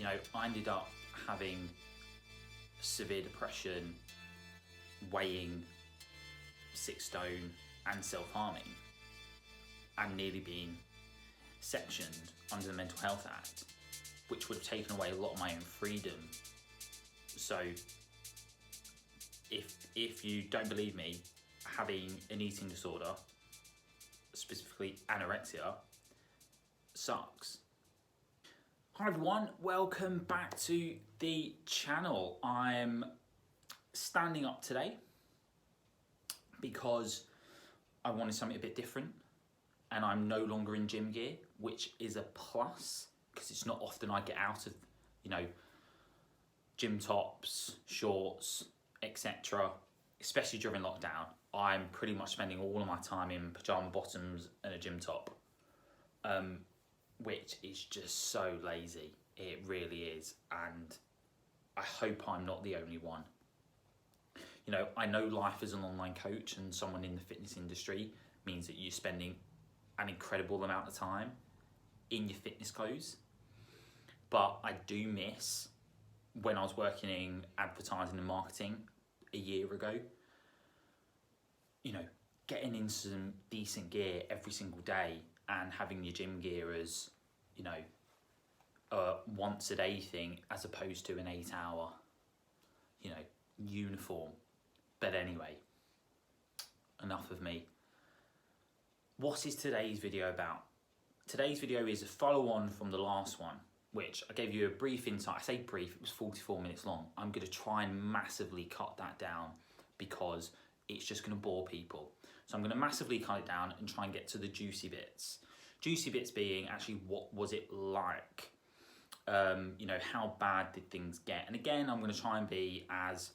I ended up having severe depression, weighing 6 stone and self-harming, and nearly being sectioned under the Mental Health Act, which would have taken away a lot of my own freedom. So if you don't believe me, having an eating disorder, specifically anorexia, sucks. Hi everyone, welcome back to the channel. I'm standing up today because I wanted something a bit different, and I'm no longer in gym gear, which is a plus because it's not often I get out of, gym tops, shorts, etc. Especially during lockdown. I'm pretty much spending all of my time in pajama bottoms and a gym top, which is just so lazy. It really is, and I hope I'm not the only one. I know life as an online coach and someone in the fitness industry means that you're spending an incredible amount of time in your fitness clothes, but I do miss when I was working in advertising and marketing a year ago, getting in some decent gear every single day and having your gym gear as, a once a day thing as opposed to an 8-hour, uniform. But anyway, enough of me. What is today's video about? Today's video is a follow on from the last one, which I gave you a brief insight. I say brief, it was 44 minutes long. I'm going to try and massively cut that down because it's just going to bore people. So I'm going to massively cut it down and try and get to the juicy bits. Juicy bits being actually what was it like? How bad did things get? And again, I'm going to try and be as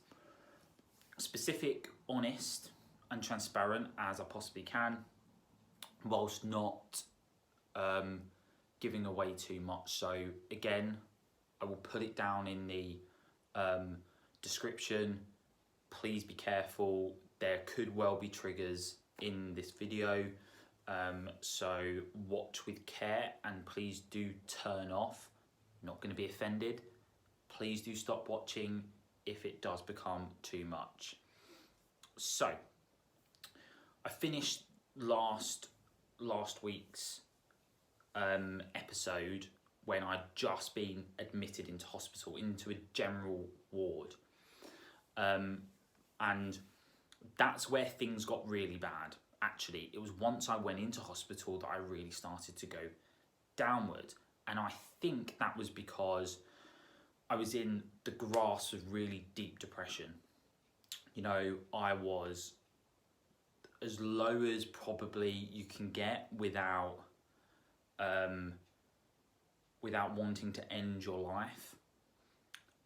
specific, honest and transparent as I possibly can, whilst not giving away too much. So again, I will put it down in the description. Please be careful. There could well be triggers in this video. So watch with care and please do turn off. Not going to be offended. Please do stop watching if it does become too much. So I finished last week's episode when I'd just been admitted into hospital, into a general ward, and that's where things got really bad. Actually, it was once I went into hospital that I really started to go downward, and I think that was because I was in the grasp of really deep depression. I was as low as probably you can get without wanting to end your life.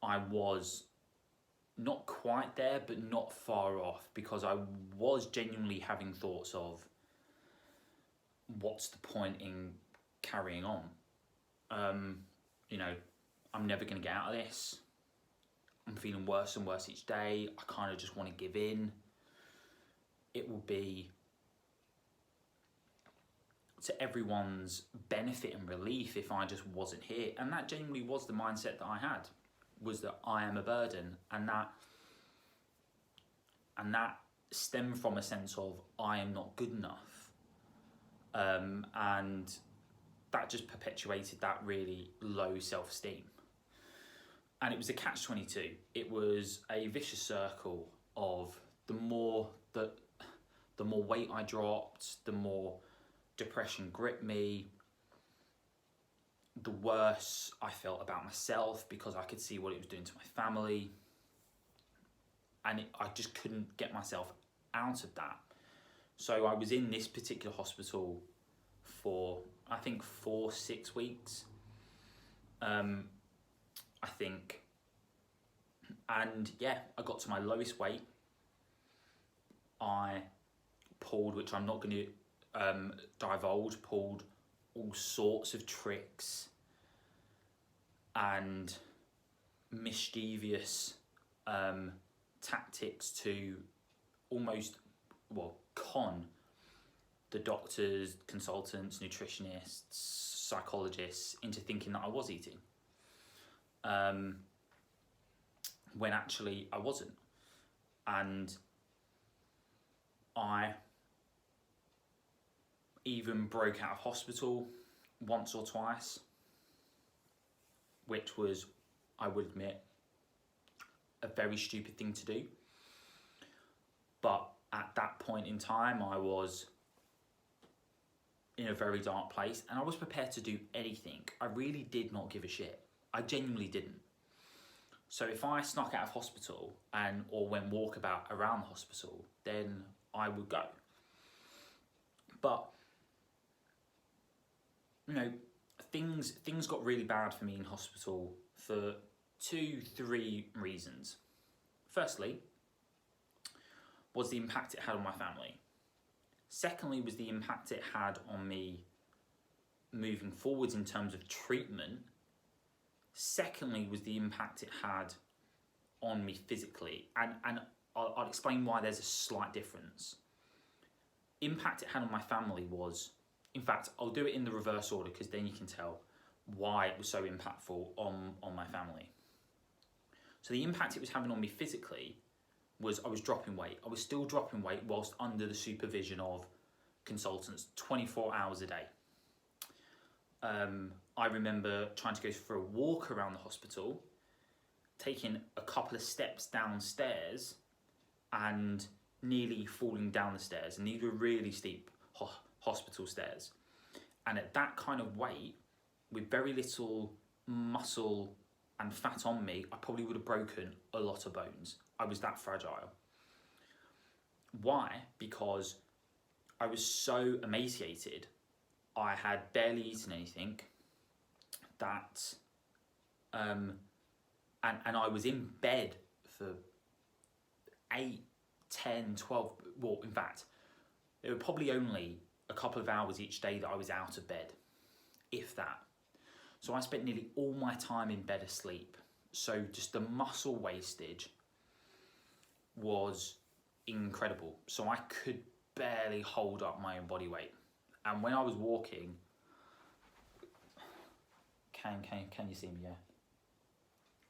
I was not quite there, but not far off, because I was genuinely having thoughts of what's the point in carrying on? I'm never going to get out of this. I'm feeling worse and worse each day. I kind of just want to give in. It will be to everyone's benefit and relief if I just wasn't here. And that genuinely was the mindset that I had, was that I am a burden, and that stemmed from a sense of I am not good enough. And that just perpetuated that really low self-esteem. And it was a catch-22. It was a vicious circle of the more weight I dropped, the more depression gripped me, the worse I felt about myself because I could see what it was doing to my family. And I just couldn't get myself out of that. So I was in this particular hospital for, I think, 4-6 weeks. I think. And yeah, I got to my lowest weight. I pulled, which I'm not going to divulge, pulled all sorts of tricks and mischievous tactics to almost, con the doctors, consultants, nutritionists, psychologists into thinking that I was eating. when actually I wasn't. And I even broke out of hospital once or twice, which was, I would admit, a very stupid thing to do. But at that point in time, I was in a very dark place and I was prepared to do anything. I really did not give a shit. I genuinely didn't. So if I snuck out of hospital or went walkabout around the hospital, then I would go. But, you know, things got really bad for me in hospital for 2-3 reasons. Firstly, was the impact it had on my family. Secondly, was the impact it had on me moving forwards in terms of treatment. Secondly, was the impact it had on me physically. And I'll explain why there's a slight difference. Impact it had on my family was, in fact, I'll do it in the reverse order because then you can tell why it was so impactful on my family. So the impact it was having on me physically was I was dropping weight. I was still dropping weight whilst under the supervision of consultants 24 hours a day. I remember trying to go for a walk around the hospital, taking a couple of steps downstairs and nearly falling down the stairs. And these were really steep hospital stairs. And at that kind of weight, with very little muscle and fat on me, I probably would have broken a lot of bones. I was that fragile. Why? Because I was so emaciated. I had barely eaten anything. That, and I was in bed for 8, 10, 12, well, in fact, there were probably only a couple of hours each day that I was out of bed, if that. So I spent nearly all my time in bed asleep. So just the muscle wastage was incredible. So I could barely hold up my own body weight. And when I was walking, can you see me? Yeah.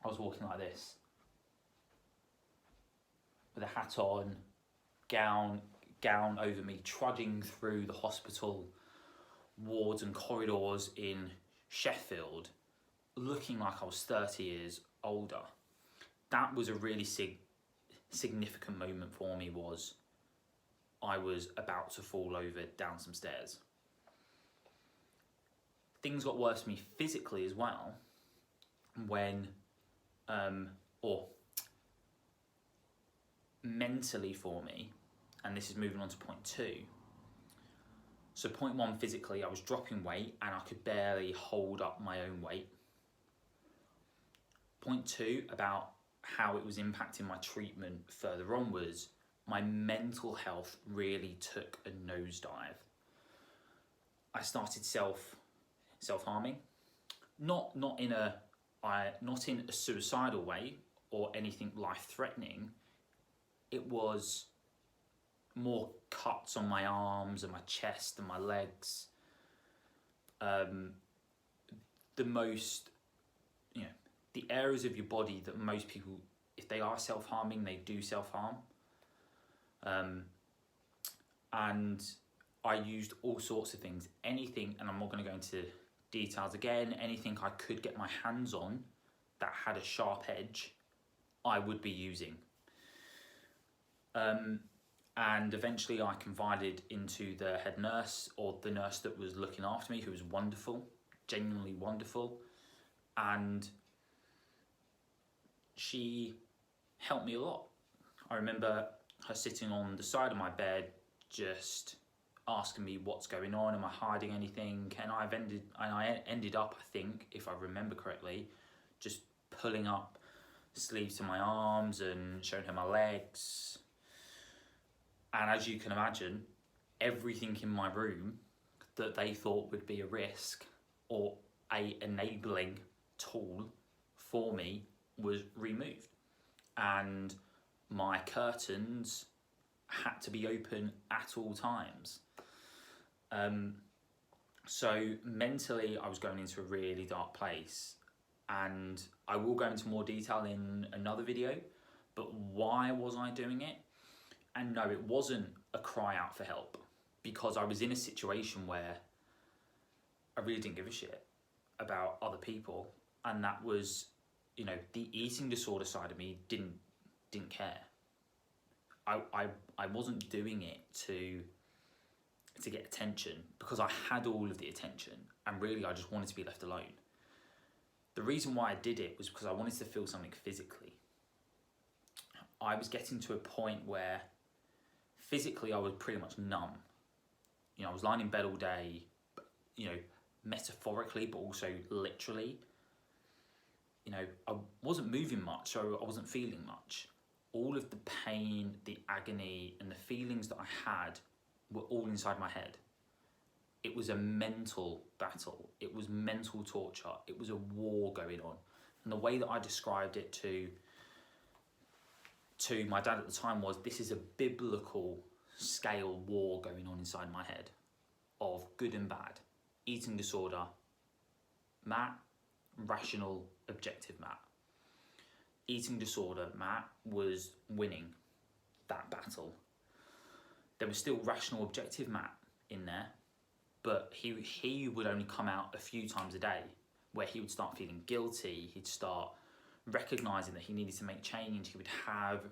I was walking like this, with a hat on, gown over me, trudging through the hospital wards and corridors in Sheffield, looking like I was 30 years older. That was a really significant moment for me. Was I was about to fall over down some stairs. Things got worse for me physically as well when, or mentally for me, and this is moving on to point 2. So point 1, physically, I was dropping weight and I could barely hold up my own weight. Point 2, about how it was impacting my treatment further on, was my mental health really took a nosedive. I started self-harming, not in a suicidal way or anything life-threatening. It was more cuts on my arms and my chest and my legs. The most, the areas of your body that most people, if they are self-harming, they do self-harm. And I used all sorts of things, anything, and I'm not going to go into details again, anything I could get my hands on that had a sharp edge, I would be using. And eventually I confided into the head nurse, or the nurse that was looking after me, who was wonderful, genuinely wonderful. And she helped me a lot. I remember her sitting on the side of my bed, just asking me what's going on, am I hiding anything? And I ended up, I think, if I remember correctly, just pulling up sleeves to my arms and showing her my legs. And as you can imagine, everything in my room that they thought would be a risk or a enabling tool for me was removed. And my curtains had to be open at all times. So mentally, I was going into a really dark place. and I will go into more detail in another video, but why was I doing it? And no, it wasn't a cry out for help, because I was in a situation where I really didn't give a shit about other people, and that was, you know, the eating disorder side of me didn't care. I wasn't doing it to get attention, because I had all of the attention, and really I just wanted to be left alone. The reason why I did it was because I wanted to feel something physically. I was getting to a point where physically I was pretty much numb. You know, I was lying in bed all day, you know, metaphorically, but also literally. You know, I wasn't moving much, so I wasn't feeling much. All of the pain, the agony, and the feelings that I had were all inside my head. It was a mental battle. It was mental torture. It was a war going on. And the way that I described it to my dad at the time was, this is a biblical scale war going on inside my head of good and bad. Eating disorder, Matt. Rational, objective, Matt. Eating disorder, Matt was winning that battle. There was still rational, objective Matt in there, but he would only come out a few times a day, where he would start feeling guilty. He'd start recognizing that he needed to make change. He would have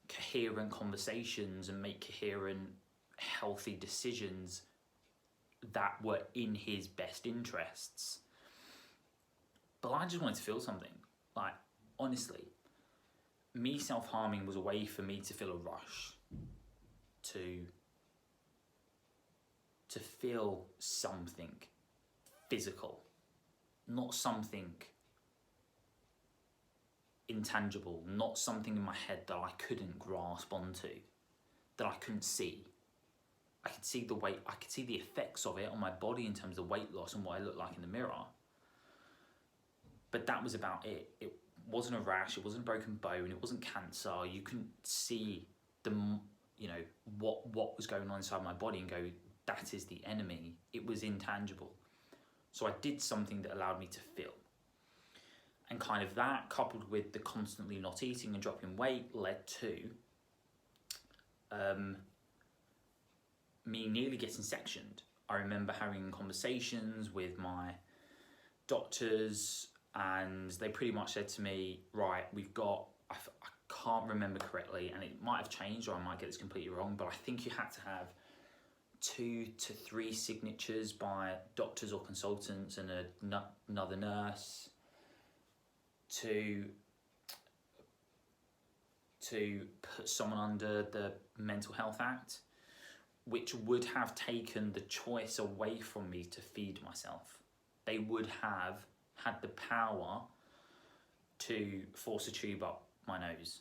coherent conversations and make coherent, healthy decisions that were in his best interests. But I just wanted to feel something. Like, honestly, me self-harming was a way for me to feel a rush, to feel something physical, not something intangible, not something in my head that I couldn't grasp onto, that I couldn't see. I could see the weight, I could see the effects of it on my body in terms of weight loss and what I looked like in the mirror. But that was about it. It wasn't a rash, it wasn't a broken bone, it wasn't cancer. You couldn't see the, you know, what was going on inside my body and go, that is the enemy. It was intangible. So I did something that allowed me to feel. And kind of that, coupled with the constantly not eating and dropping weight, led to me nearly getting sectioned. I remember having conversations with my doctors, and they pretty much said to me, right, we've got, I can't remember correctly, and it might have changed or I might get this completely wrong, but I think you had to have 2 to 3 signatures by doctors or consultants and another nurse to put someone under the Mental Health Act, which would have taken the choice away from me to feed myself. They would have had the power to force a tube up my nose,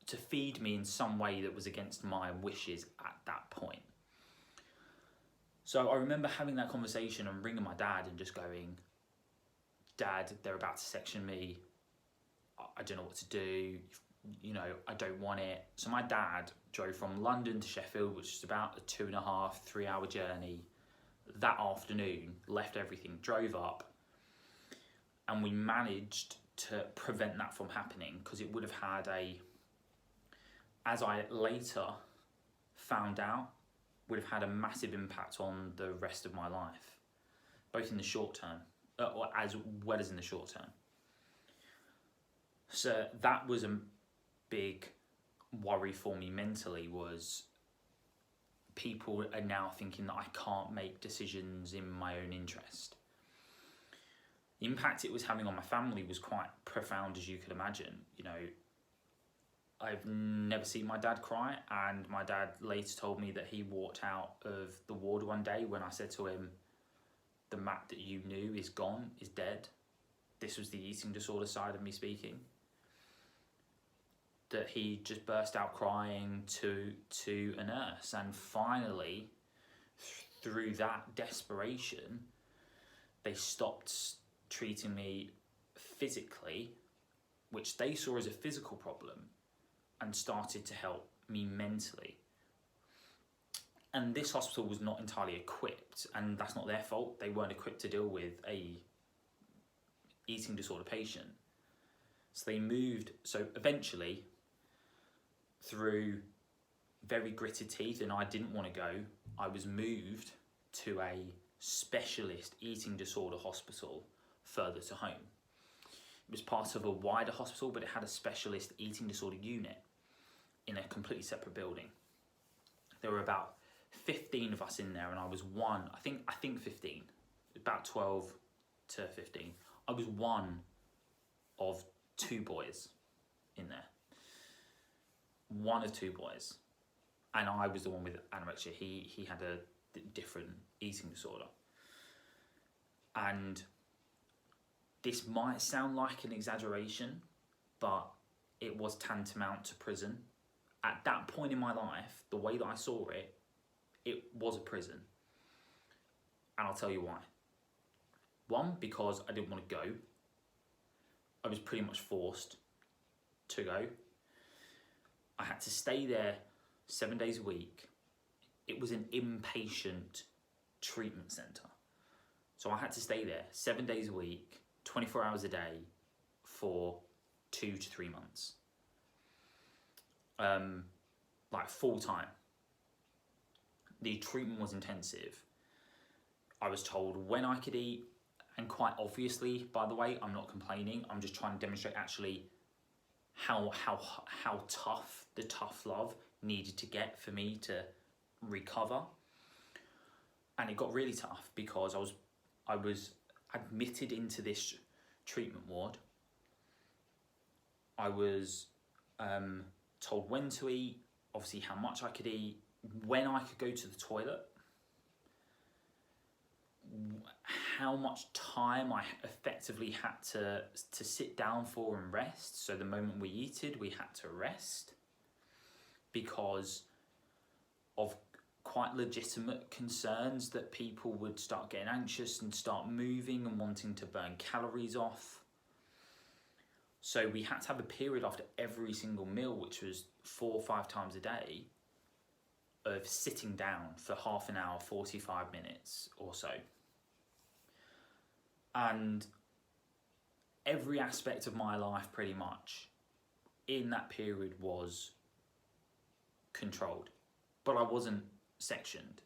to feed me in some way that was against my wishes at that point. So I remember having that conversation and ringing my dad and just going, Dad, they're about to section me. I don't know what to do. You know, I don't want it. So my dad drove from London to Sheffield, which is about a 2.5, 3 hour journey. That afternoon, left everything, drove up, and we managed to prevent that from happening, because it would have had as I later found out, would have had a massive impact on the rest of my life, both in the short term, or as well as in the short term. So that was a big worry for me mentally, was people are now thinking that I can't make decisions in my own interest. The impact it was having on my family was quite profound, as you could imagine. You know, I've never seen my dad cry, and my dad later told me that he walked out of the ward one day when I said to him, the Matt that you knew is gone, is dead. This was the eating disorder side of me speaking. That he just burst out crying to a nurse, and finally, through that desperation, they stopped treating me physically, which they saw as a physical problem, and started to help me mentally. And this hospital was not entirely equipped, and that's not their fault. They weren't equipped to deal with a eating disorder patient. So they moved, so eventually, through very gritted teeth, and I didn't want to go, I was moved to a specialist eating disorder hospital further to home. It was part of a wider hospital, but it had a specialist eating disorder unit in a completely separate building. There were about 15 of us in there, and I was one, I think 15, about 12 to 15. I was one of two boys in there. One of two boys. And I was the one with anorexia. He had a different eating disorder. And this might sound like an exaggeration, but it was tantamount to prison. At that point in my life, the way that I saw it, it was a prison. And I'll tell you why. One, because I didn't want to go. I was pretty much forced to go. I had to stay there 7 days a week. It was an inpatient treatment centre. So I had to stay there 7 days a week, 24 hours a day for 2 to 3 months. Like full time. The treatment was intensive. I was told when I could eat, and quite obviously, by the way, I'm not complaining. I'm just trying to demonstrate actually how tough the tough love needed to get for me to recover. And it got really tough because I was admitted into this treatment ward. I was told when to eat, obviously how much I could eat, when I could go to the toilet, how much time I effectively had to sit down for and rest. So the moment we eated, we had to rest because of quite legitimate concerns that people would start getting anxious and start moving and wanting to burn calories off. So we had to have a period after every single meal, which was 4 or 5 times a day, of sitting down for half an hour, 45 minutes or so. And every aspect of my life pretty much in that period was controlled, but I wasn't sectioned.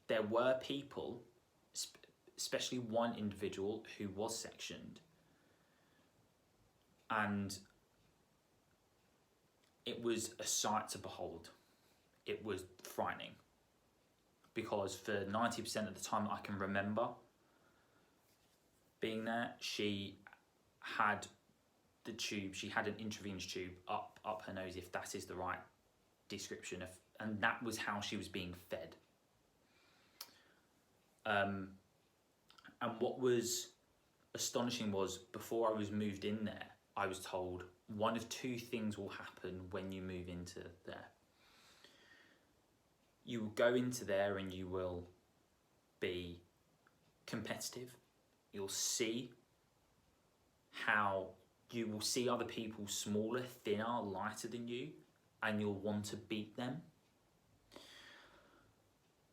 There were people, especially one individual who was sectioned, and it was a sight to behold. It was frightening because for 90% of the time that I can remember being there, she had the tube, she had an intravenous tube up her nose, if that is the right description, and that was how she was being fed. And what was astonishing was before I was moved in there, I was told one of two things will happen when you move into there. You will go into there and you will be competitive. You'll see how you will see other people smaller, thinner, lighter than you, and you'll want to beat them.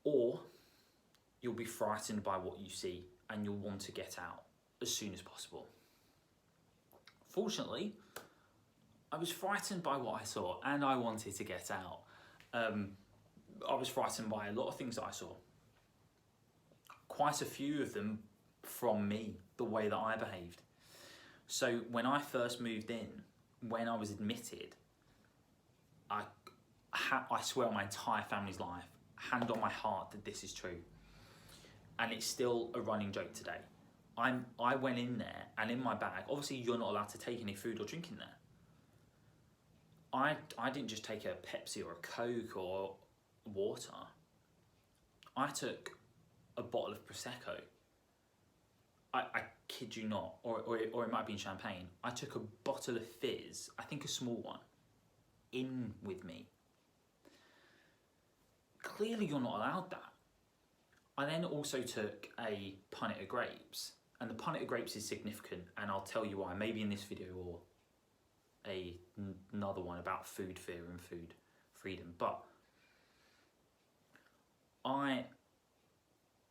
Or you'll be frightened by what you see and you'll want to get out as soon as possible. Fortunately, I was frightened by what I saw and I wanted to get out. I was frightened by a lot of things that I saw. Quite a few of them from me, the way that I behaved. So when I first moved in, when I was admitted, I swear on my entire family's life, hand on my heart, that this is true. And it's still a running joke today. I went in there and in my bag, obviously you're not allowed to take any food or drink in there. I didn't just take a Pepsi or a Coke or water. I took a bottle of Prosecco. I kid you not, or it might have been champagne. I took a bottle of fizz, I think a small one, in with me. Clearly you're not allowed that. I then also took a punnet of grapes, and the punnet of grapes is significant, and I'll tell you why, maybe in this video or another one about food fear and food freedom. But I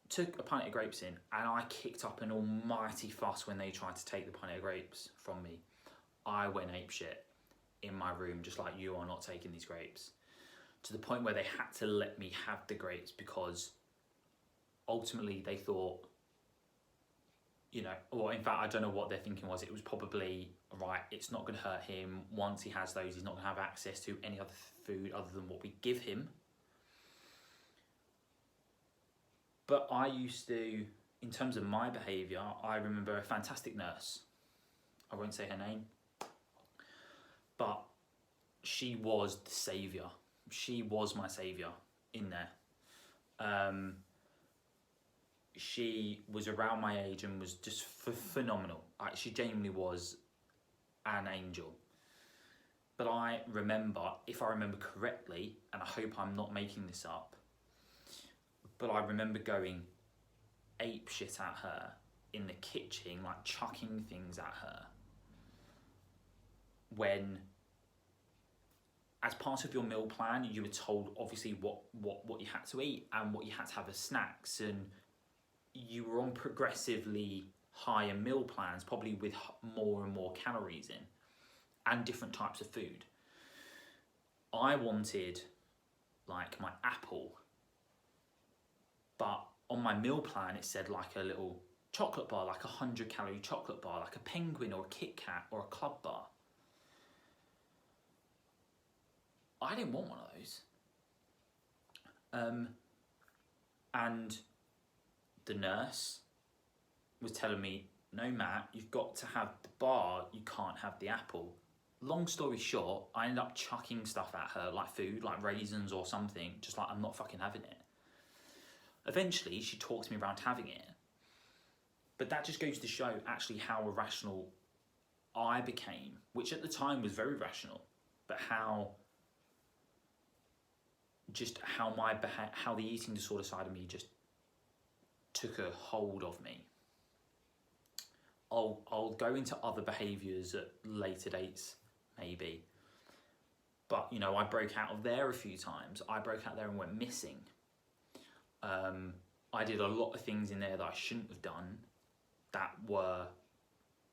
took a pint of grapes in, and I kicked up an almighty fuss when they tried to take the pint of grapes from me. I went apeshit in my room, just like, you are not taking these grapes. To the point where they had to let me have the grapes, because ultimately they thought, you know, or in fact, I don't know what their thinking was. It was probably, right, it's not going to hurt him. Once he has those, he's not going to have access to any other food other than what we give him. But I used to, in terms of my behaviour, I remember a fantastic nurse. I won't say her name, but she was the saviour. She was my saviour in there. She was around my age and was just phenomenal. She genuinely was an angel. But I remember, if I remember correctly, and I hope I'm not making this up, but I remember going ape shit at her in the kitchen, like chucking things at her, when, as part of your meal plan, you were told obviously what you had to eat and what you had to have as snacks, and you were on progressively higher meal plans, probably with more and more calories in, and different types of food. I wanted, like, my apple, but on my meal plan it said like a little chocolate bar, like 100-calorie chocolate bar, like a penguin or a Kit Kat or a club bar. I didn't want one of those. And the nurse was telling me, no, Matt, you've got to have the bar, you can't have the apple. Long story short, I ended up chucking stuff at her, like food, like raisins or something, just like, I'm not fucking having it. Eventually, she talked me around having it. But that just goes to show actually how irrational I became, which at the time was very rational, but how the eating disorder side of me just took a hold of me. I'll go into other behaviours at later dates, maybe. But, you know, I broke out of there a few times. I broke out there and went missing. I did a lot of things in there that I shouldn't have done, that were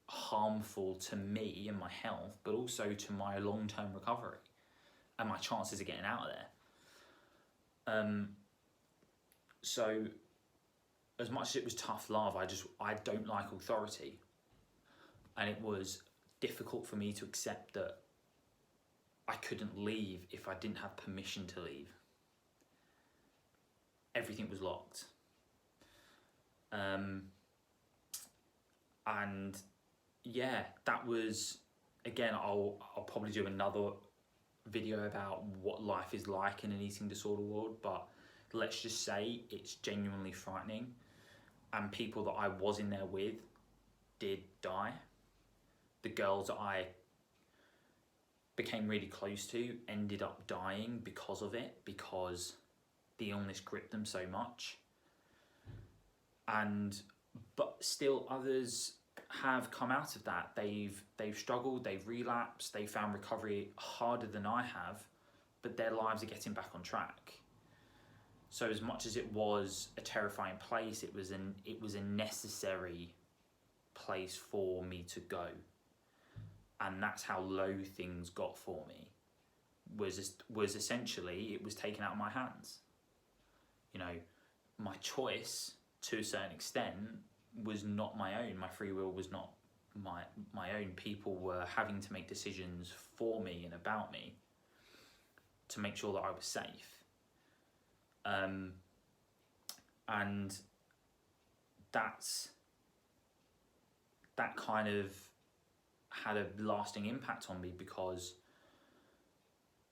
harmful to me and my health, but also to my long-term recovery and my chances of getting out of there. So as much as it was tough love, I don't like authority. And it was difficult for me to accept that I couldn't leave if I didn't have permission to leave. Everything was locked. And yeah, that was, again, I'll probably do another video about what life is like in an eating disorder world, but let's just say it's genuinely frightening, and people that I was in there with did die. The girls that I became really close to ended up dying because of it, because the illness gripped them so much. But still others have come out of that. They've struggled, they've relapsed, they found recovery harder than I have, but their lives are getting back on track. So as much as it was a terrifying place, it was a necessary place for me to go. And that's how low things got for me, was essentially, it was taken out of my hands. You know, my choice, to a certain extent, was not my own. My free will was not my own. People were having to make decisions for me and about me to make sure that I was safe. And that kind of had a lasting impact on me, because,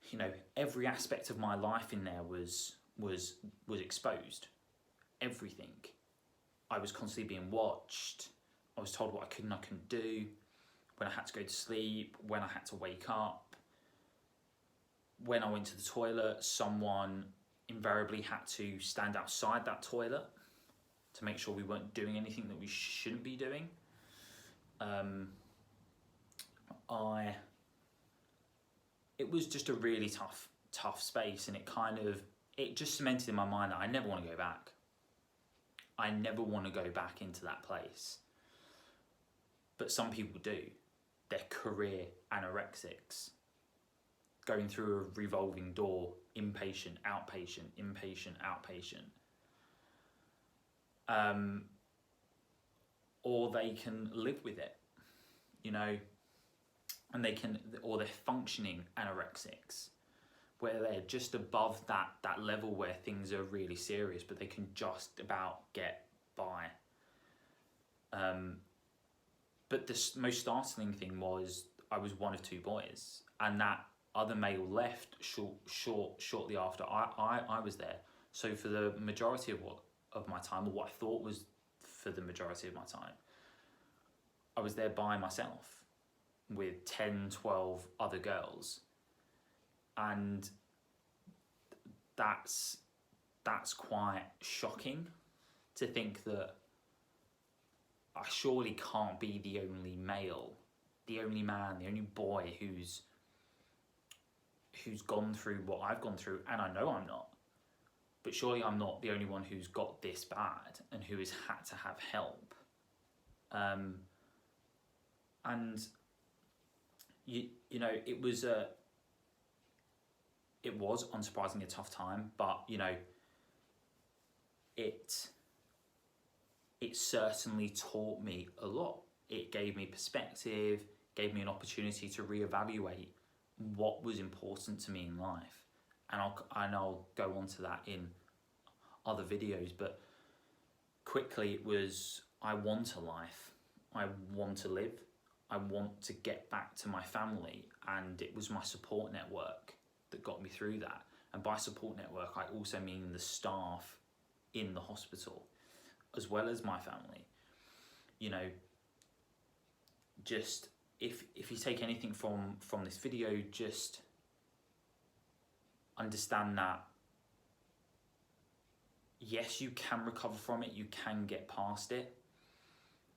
you know, every aspect of my life in there was exposed. Everything. I was constantly being watched. I was told what I could and I couldn't do, when I had to go to sleep, when I had to wake up. When I went to the toilet, someone invariably had to stand outside that toilet to make sure we weren't doing anything that we shouldn't be doing. It was just a really tough space, and it just cemented in my mind that I never want to go back. I never want to go back into that place. But some people do. They're career anorexics, going through a revolving door, inpatient, outpatient, inpatient, outpatient. Or they can live with it, you know, and they can, or they're functioning anorexics, where they're just above that level where things are really serious, but they can just about get by. But the most startling thing was I was one of two boys, and that other male left shortly after I was there. So for the majority of my time, or what I thought was for the majority of my time, I was there by myself with 10, 12 other girls. And that's quite shocking to think that I surely can't be the only male, the only man, the only boy who's gone through what I've gone through, and I know I'm not. But surely I'm not the only one who's got this bad and who has had to have help. And you know, it was unsurprisingly a tough time, but you know, it certainly taught me a lot. It gave me perspective, gave me an opportunity to reevaluate what was important to me in life. And I'll go on to that in other videos, but quickly it was, I want a life, I want to live, I want to get back to my family, and it was my support network that got me through that. And by support network, I also mean the staff in the hospital, as well as my family. You know, just if you take anything from this video, just understand that yes, you can recover from it, you can get past it,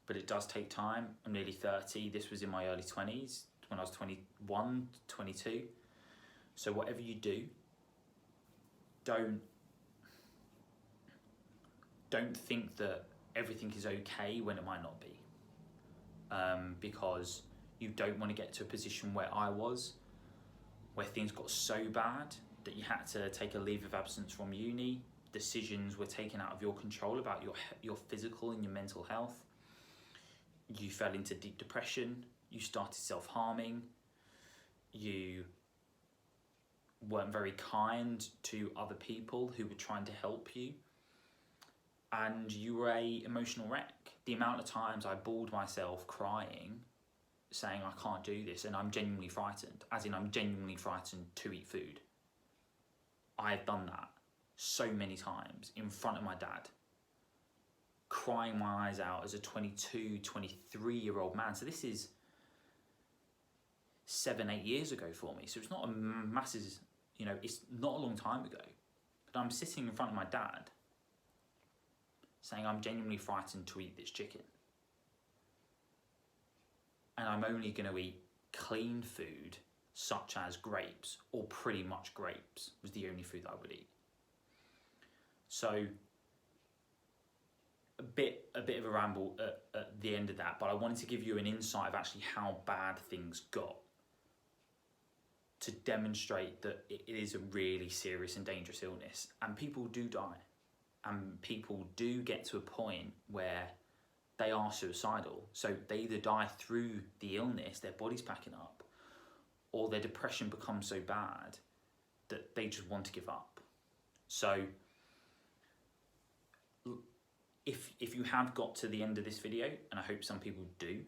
but it does take time. I'm nearly 30, this was in my early 20s, when I was 21, 22. So whatever you do, don't think that everything is okay when it might not be. Because you don't want to get to a position where I was, where things got so bad that you had to take a leave of absence from uni, decisions were taken out of your control about your physical and your mental health. You fell into deep depression, you started self-harming, you weren't very kind to other people who were trying to help you, and you were an emotional wreck. The amount of times I bawled myself crying, saying I can't do this, and I'm genuinely frightened, as in I'm genuinely frightened to eat food. I have done that so many times in front of my dad, crying my eyes out as a 22, 23-year-old man. So this is 7-8 years ago for me. So it's not a massive, you know, it's not a long time ago. But I'm sitting in front of my dad saying I'm genuinely frightened to eat this chicken. And I'm only going to eat clean food, such as grapes, or pretty much grapes was the only food that I would eat. So a bit of a ramble at the end of that, but I wanted to give you an insight of actually how bad things got, to demonstrate that it is a really serious and dangerous illness, and people do die, and people do get to a point where they are suicidal. So they either die through the illness, their body's packing up, or their depression becomes so bad that they just want to give up. So if you have got to the end of this video, and I hope some people do,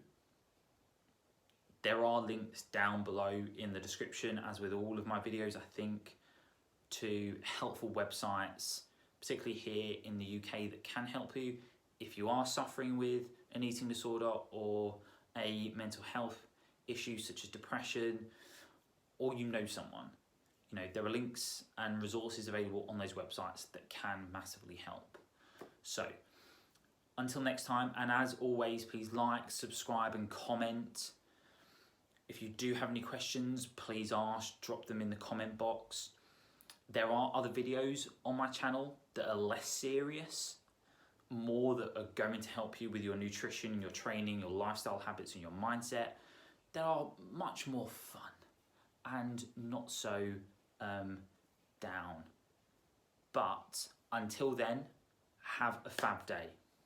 there are links down below in the description, as with all of my videos, I think, to helpful websites, particularly here in the UK, that can help you if you are suffering with an eating disorder or a mental health issue such as depression, or you know someone. You know, there are links and resources available on those websites that can massively help. So until next time, and as always, please like, subscribe and comment. If you do have any questions, please ask, drop them in the comment box. There are other videos on my channel that are less serious, more that are going to help you with your nutrition, your training, your lifestyle habits, and your mindset, that are much more fun and not so down. But until then, have a fab day.